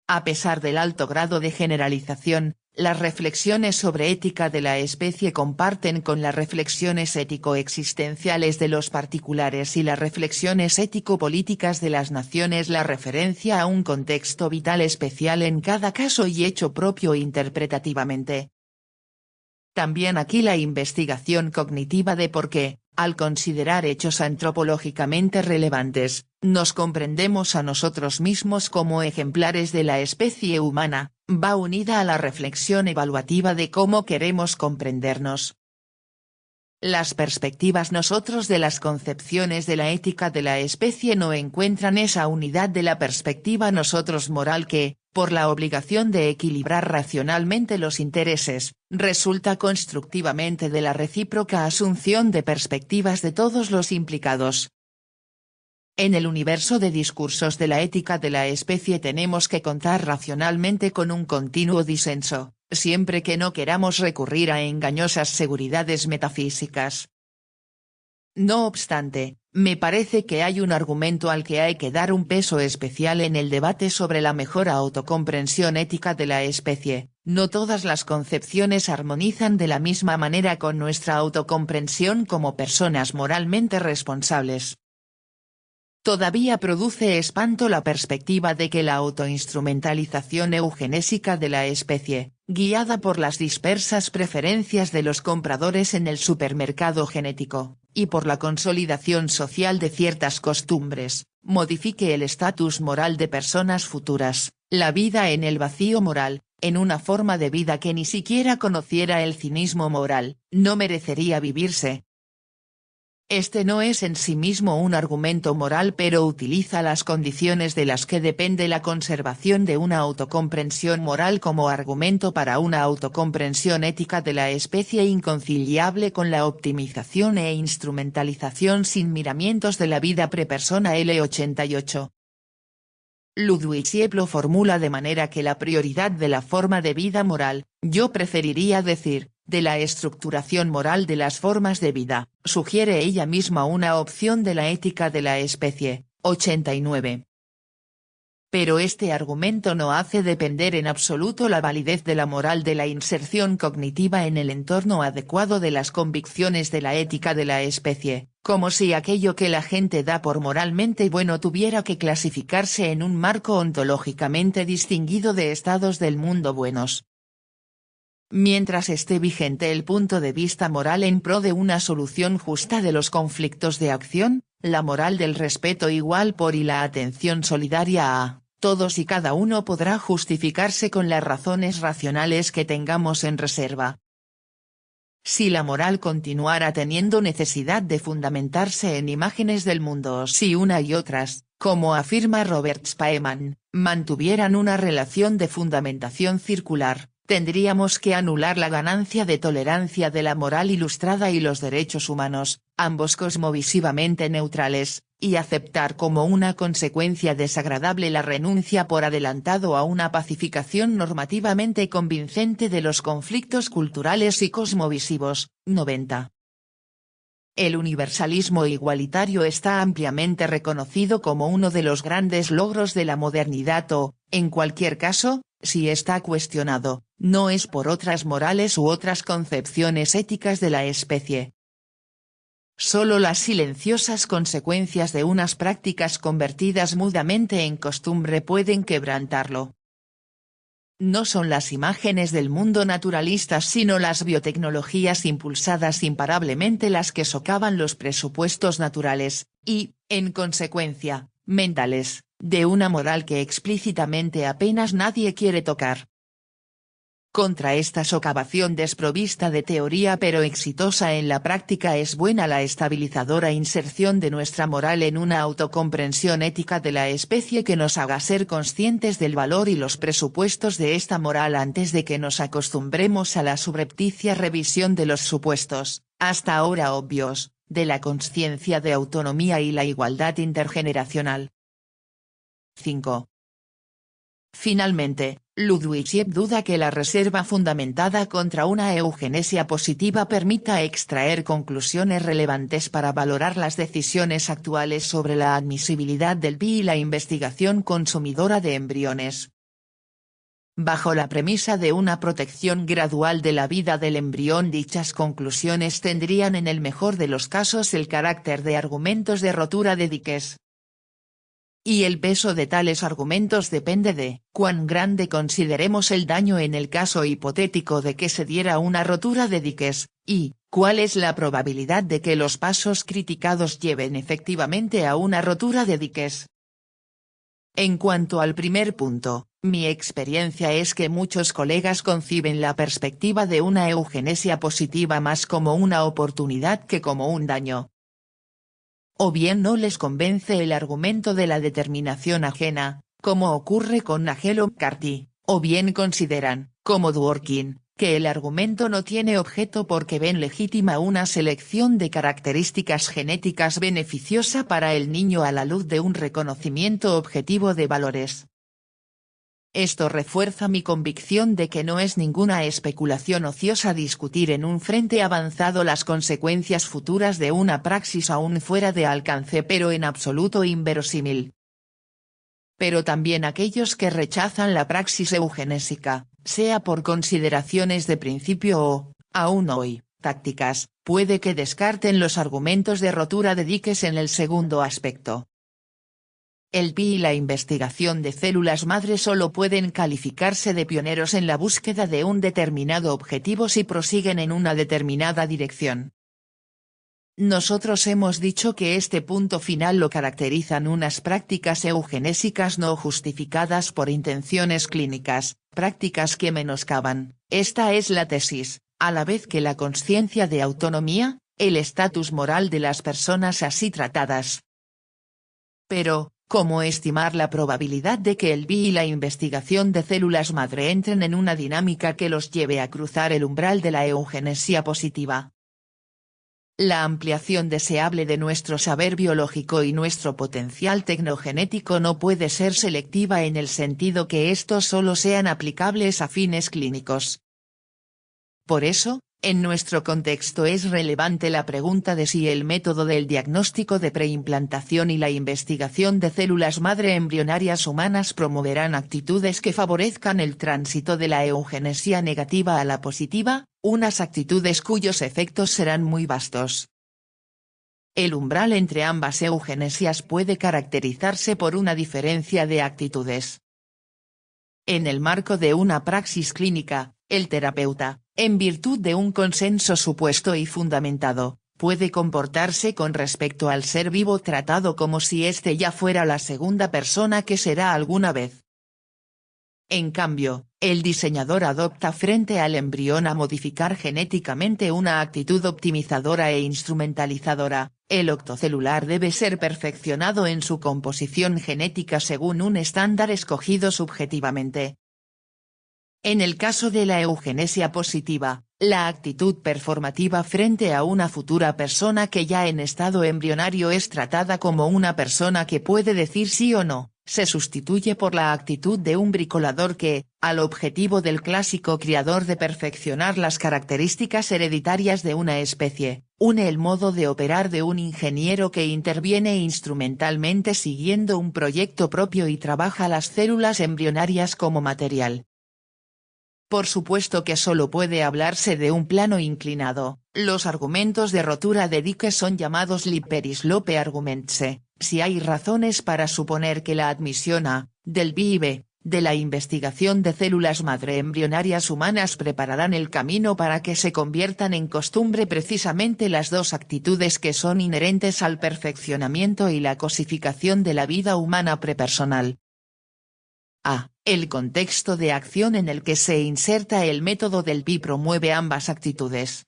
A pesar del alto grado de generalización, las reflexiones sobre ética de la especie comparten con las reflexiones ético-existenciales de los particulares y las reflexiones ético-políticas de las naciones la referencia a un contexto vital especial en cada caso y hecho propio interpretativamente. También aquí la investigación cognitiva de por qué, al considerar hechos antropológicamente relevantes, nos comprendemos a nosotros mismos como ejemplares de la especie humana, va unida a la reflexión evaluativa de cómo queremos comprendernos. Las perspectivas nosotros de las concepciones de la ética de la especie no encuentran esa unidad de la perspectiva nosotros moral que, por la obligación de equilibrar racionalmente los intereses, resulta constructivamente de la recíproca asunción de perspectivas de todos los implicados. En el universo de discursos de la ética de la especie tenemos que contar racionalmente con un continuo disenso, siempre que no queramos recurrir a engañosas seguridades metafísicas. No obstante, me parece que hay un argumento al que hay que dar un peso especial en el debate sobre la mejor autocomprensión ética de la especie. No todas las concepciones armonizan de la misma manera con nuestra autocomprensión como personas moralmente responsables. Todavía produce espanto la perspectiva de que la autoinstrumentalización eugenésica de la especie, guiada por las dispersas preferencias de los compradores en el supermercado genético, y por la consolidación social de ciertas costumbres, modifique el estatus moral de personas futuras, la vida en el vacío moral, en una forma de vida que ni siquiera conociera el cinismo moral, no merecería vivirse. Este no es en sí mismo un argumento moral pero utiliza las condiciones de las que depende la conservación de una autocomprensión moral como argumento para una autocomprensión ética de la especie inconciliable con la optimización e instrumentalización sin miramientos de la vida prepersona L88. Ludwig Siep lo formula de manera que la prioridad de la forma de vida moral, yo preferiría decir, de la estructuración moral de las formas de vida, sugiere ella misma una opción de la ética de la especie. 89. Pero este argumento no hace depender en absoluto la validez de la moral de la inserción cognitiva en el entorno adecuado de las convicciones de la ética de la especie, como si aquello que la gente da por moralmente bueno tuviera que clasificarse en un marco ontológicamente distinguido de estados del mundo buenos. Mientras esté vigente el punto de vista moral en pro de una solución justa de los conflictos de acción, la moral del respeto igual por y la atención solidaria a todos y cada uno podrá justificarse con las razones racionales que tengamos en reserva. Si la moral continuara teniendo necesidad de fundamentarse en imágenes del mundo si una y otras, como afirma Robert Spaeman, mantuvieran una relación de fundamentación circular, tendríamos que anular la ganancia de tolerancia de la moral ilustrada y los derechos humanos, ambos cosmovisivamente neutrales, y aceptar como una consecuencia desagradable la renuncia por adelantado a una pacificación normativamente convincente de los conflictos culturales y cosmovisivos. 90. El universalismo igualitario está ampliamente reconocido como uno de los grandes logros de la modernidad o, en cualquier caso, si está cuestionado, no es por otras morales u otras concepciones éticas de la especie. Solo las silenciosas consecuencias de unas prácticas convertidas mudamente en costumbre pueden quebrantarlo. No son las imágenes del mundo naturalistas sino las biotecnologías impulsadas imparablemente las que socavan los presupuestos naturales, y, en consecuencia, mentales, de una moral que explícitamente apenas nadie quiere tocar. Contra esta socavación desprovista de teoría pero exitosa en la práctica es buena la estabilizadora inserción de nuestra moral en una autocomprensión ética de la especie que nos haga ser conscientes del valor y los presupuestos de esta moral antes de que nos acostumbremos a la subrepticia revisión de los supuestos, hasta ahora obvios, de la consciencia de autonomía y la igualdad intergeneracional. 5. Finalmente, Ludwigiev duda que la reserva fundamentada contra una eugenesia positiva permita extraer conclusiones relevantes para valorar las decisiones actuales sobre la admisibilidad del PI y la investigación consumidora de embriones. Bajo la premisa de una protección gradual de la vida del embrión, dichas conclusiones tendrían en el mejor de los casos el carácter de argumentos de rotura de diques. Y el peso de tales argumentos depende de cuán grande consideremos el daño en el caso hipotético de que se diera una rotura de diques, y cuál es la probabilidad de que los pasos criticados lleven efectivamente a una rotura de diques. En cuanto al primer punto, mi experiencia es que muchos colegas conciben la perspectiva de una eugenesia positiva más como una oportunidad que como un daño. O bien no les convence el argumento de la determinación ajena, como ocurre con Nagel McCarthy, o bien consideran, como Dworkin, que el argumento no tiene objeto porque ven legítima una selección de características genéticas beneficiosa para el niño a la luz de un reconocimiento objetivo de valores. Esto refuerza mi convicción de que no es ninguna especulación ociosa discutir en un frente avanzado las consecuencias futuras de una praxis aún fuera de alcance pero en absoluto inverosímil. Pero también aquellos que rechazan la praxis eugenésica, sea por consideraciones de principio o, aún hoy, tácticas, puede que descarten los argumentos de rotura de diques en el segundo aspecto. El PI y la investigación de células madre solo pueden calificarse de pioneros en la búsqueda de un determinado objetivo si prosiguen en una determinada dirección. Nosotros hemos dicho que este punto final lo caracterizan unas prácticas eugenésicas no justificadas por intenciones clínicas, prácticas que menoscaban, esta es la tesis, a la vez que la conciencia de autonomía, el estatus moral de las personas así tratadas. Pero, ¿cómo estimar la probabilidad de que el PI y la investigación de células madre entren en una dinámica que los lleve a cruzar el umbral de la eugenesia positiva? La ampliación deseable de nuestro saber biológico y nuestro potencial tecnogenético no puede ser selectiva en el sentido que estos solo sean aplicables a fines clínicos. Por eso, en nuestro contexto es relevante la pregunta de si el método del diagnóstico de preimplantación y la investigación de células madre embrionarias humanas promoverán actitudes que favorezcan el tránsito de la eugenesia negativa a la positiva, unas actitudes cuyos efectos serán muy vastos. El umbral entre ambas eugenesias puede caracterizarse por una diferencia de actitudes. En el marco de una praxis clínica, el terapeuta, en virtud de un consenso supuesto y fundamentado, puede comportarse con respecto al ser vivo tratado como si éste ya fuera la segunda persona que será alguna vez. En cambio, el diseñador adopta frente al embrión a modificar genéticamente una actitud optimizadora e instrumentalizadora. El octocelular debe ser perfeccionado en su composición genética según un estándar escogido subjetivamente. En el caso de la eugenesia positiva, la actitud performativa frente a una futura persona que ya en estado embrionario es tratada como una persona que puede decir sí o no, se sustituye por la actitud de un bricolador que, al objetivo del clásico criador de perfeccionar las características hereditarias de una especie, une el modo de operar de un ingeniero que interviene instrumentalmente siguiendo un proyecto propio y trabaja las células embrionarias como material. Por supuesto que solo puede hablarse de un plano inclinado, los argumentos de rotura de diques son llamados Lipperis-Lope argumentse, si hay razones para suponer que la admisión a, del BIB, de la investigación de células madre embrionarias humanas prepararán el camino para que se conviertan en costumbre precisamente las dos actitudes que son inherentes al perfeccionamiento y la cosificación de la vida humana prepersonal. A. El contexto de acción en el que se inserta el método del PI promueve ambas actitudes.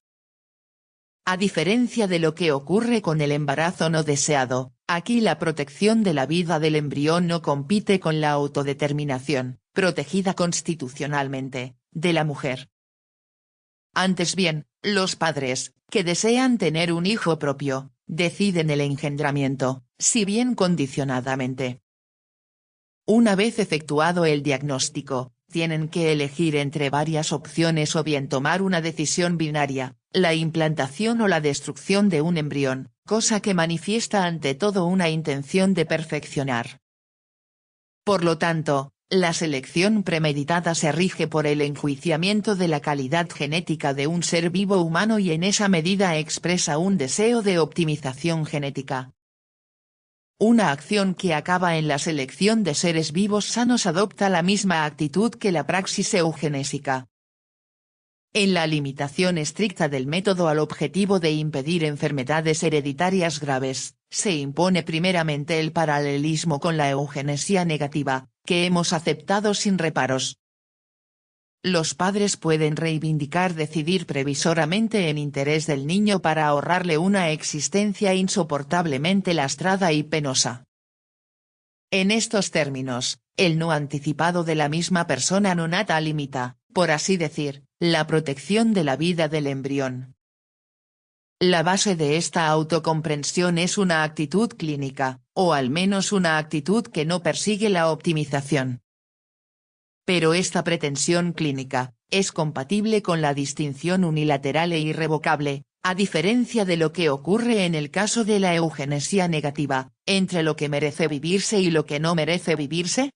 A diferencia de lo que ocurre con el embarazo no deseado, aquí la protección de la vida del embrión no compite con la autodeterminación, protegida constitucionalmente, de la mujer. Antes bien, los padres, que desean tener un hijo propio, deciden el engendramiento, si bien condicionadamente. Una vez efectuado el diagnóstico, tienen que elegir entre varias opciones o bien tomar una decisión binaria, la implantación o la destrucción de un embrión, cosa que manifiesta ante todo una intención de perfeccionar. Por lo tanto, la selección premeditada se rige por el enjuiciamiento de la calidad genética de un ser vivo humano y en esa medida expresa un deseo de optimización genética. Una acción que acaba en la selección de seres vivos sanos adopta la misma actitud que la praxis eugenésica. En la limitación estricta del método al objetivo de impedir enfermedades hereditarias graves, se impone primeramente el paralelismo con la eugenesia negativa, que hemos aceptado sin reparos. Los padres pueden reivindicar decidir previsoramente en interés del niño para ahorrarle una existencia insoportablemente lastrada y penosa. En estos términos, el no anticipado de la misma persona no nata limita, por así decir, la protección de la vida del embrión. La base de esta autocomprensión es una actitud clínica, o al menos una actitud que no persigue la optimización. Pero esta pretensión clínica, es compatible con la distinción unilateral e irrevocable, a diferencia de lo que ocurre en el caso de la eugenesia negativa, entre lo que merece vivirse y lo que no merece vivirse.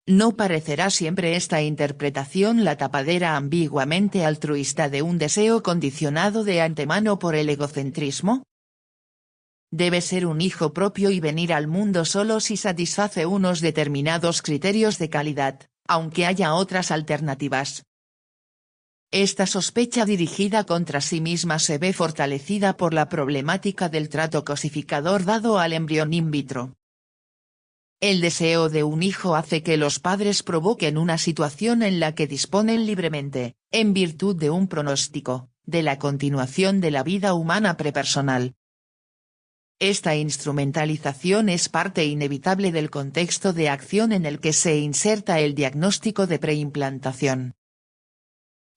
¿No parecerá siempre esta interpretación la tapadera ambiguamente altruista de un deseo condicionado de antemano por el egocentrismo? Debe ser un hijo propio y venir al mundo solo si satisface unos determinados criterios de calidad, aunque haya otras alternativas. Esta sospecha dirigida contra sí misma se ve fortalecida por la problemática del trato cosificador dado al embrión in vitro. El deseo de un hijo hace que los padres provoquen una situación en la que disponen libremente, en virtud de un pronóstico, de la continuación de la vida humana prepersonal. Esta instrumentalización es parte inevitable del contexto de acción en el que se inserta el diagnóstico de preimplantación.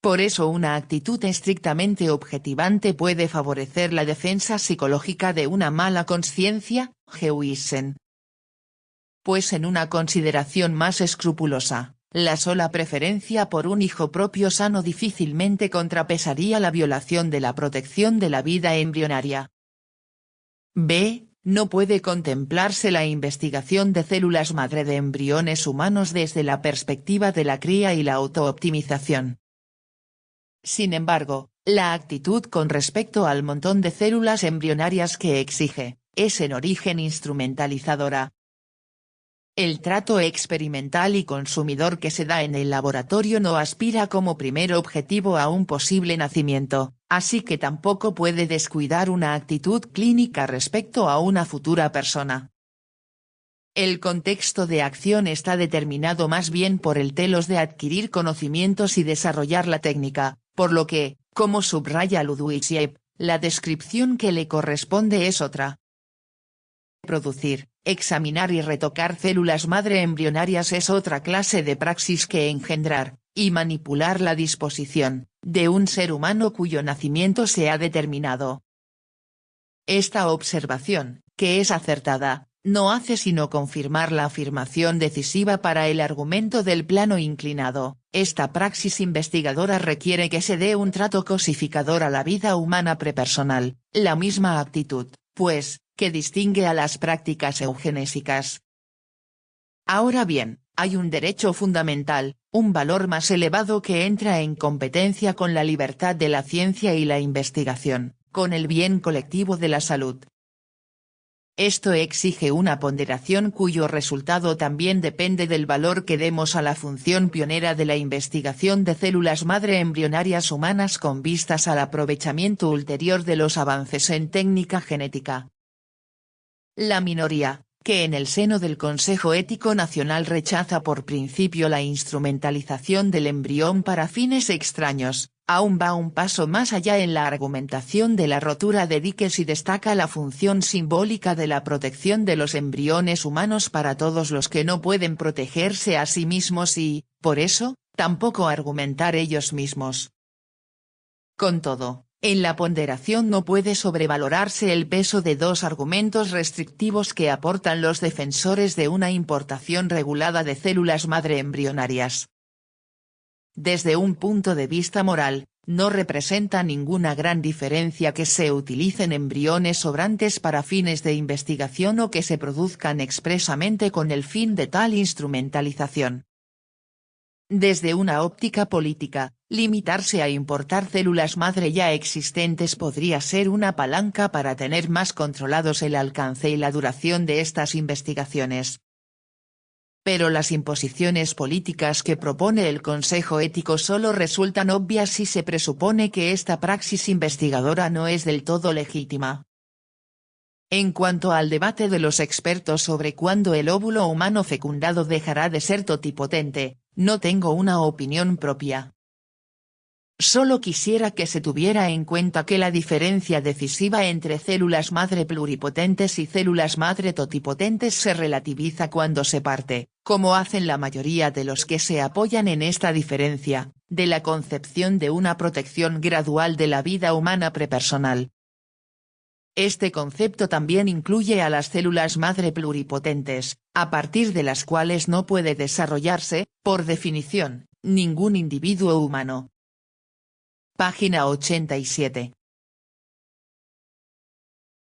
Por eso una actitud estrictamente objetivante puede favorecer la defensa psicológica de una mala conciencia, Gewissen. Pues en una consideración más escrupulosa, la sola preferencia por un hijo propio sano difícilmente contrapesaría la violación de la protección de la vida embrionaria. B. No puede contemplarse la investigación de células madre de embriones humanos desde la perspectiva de la cría y la autooptimización. Sin embargo, la actitud con respecto al montón de células embrionarias que exige, es en origen instrumentalizadora. El trato experimental y consumidor que se da en el laboratorio no aspira como primer objetivo a un posible nacimiento, así que tampoco puede descuidar una actitud clínica respecto a una futura persona. El contexto de acción está determinado más bien por el telos de adquirir conocimientos y desarrollar la técnica, por lo que, como subraya Ludwig Siep, la descripción que le corresponde es otra. Producir, examinar y retocar células madre embrionarias es otra clase de praxis que engendrar, y manipular la disposición de un ser humano cuyo nacimiento se ha determinado. Esta observación, que es acertada, no hace sino confirmar la afirmación decisiva para el argumento del plano inclinado. Esta praxis investigadora requiere que se dé un trato cosificador a la vida humana prepersonal, la misma actitud, pues, que distingue a las prácticas eugenésicas. Ahora bien, hay un derecho fundamental, un valor más elevado que entra en competencia con la libertad de la ciencia y la investigación, con el bien colectivo de la salud. Esto exige una ponderación cuyo resultado también depende del valor que demos a la función pionera de la investigación de células madre embrionarias humanas con vistas al aprovechamiento ulterior de los avances en técnica genética. La minoría, que en el seno del Consejo Ético Nacional rechaza por principio la instrumentalización del embrión para fines extraños, aún va un paso más allá en la argumentación de la rotura de diques y destaca la función simbólica de la protección de los embriones humanos para todos los que no pueden protegerse a sí mismos y, por eso, tampoco argumentar ellos mismos. Con todo, en la ponderación no puede sobrevalorarse el peso de dos argumentos restrictivos que aportan los defensores de una importación regulada de células madre embrionarias. Desde un punto de vista moral, no representa ninguna gran diferencia que se utilicen embriones sobrantes para fines de investigación o que se produzcan expresamente con el fin de tal instrumentalización. Desde una óptica política, limitarse a importar células madre ya existentes podría ser una palanca para tener más controlados el alcance y la duración de estas investigaciones. Pero las imposiciones políticas que propone el Consejo Ético solo resultan obvias si se presupone que esta praxis investigadora no es del todo legítima. En cuanto al debate de los expertos sobre cuándo el óvulo humano fecundado dejará de ser totipotente, no tengo una opinión propia. Solo quisiera que se tuviera en cuenta que la diferencia decisiva entre células madre pluripotentes y células madre totipotentes se relativiza cuando se parte, como hacen la mayoría de los que se apoyan en esta diferencia, de la concepción de una protección gradual de la vida humana prepersonal. Este concepto también incluye a las células madre pluripotentes, a partir de las cuales no puede desarrollarse, por definición, ningún individuo humano. Página 87.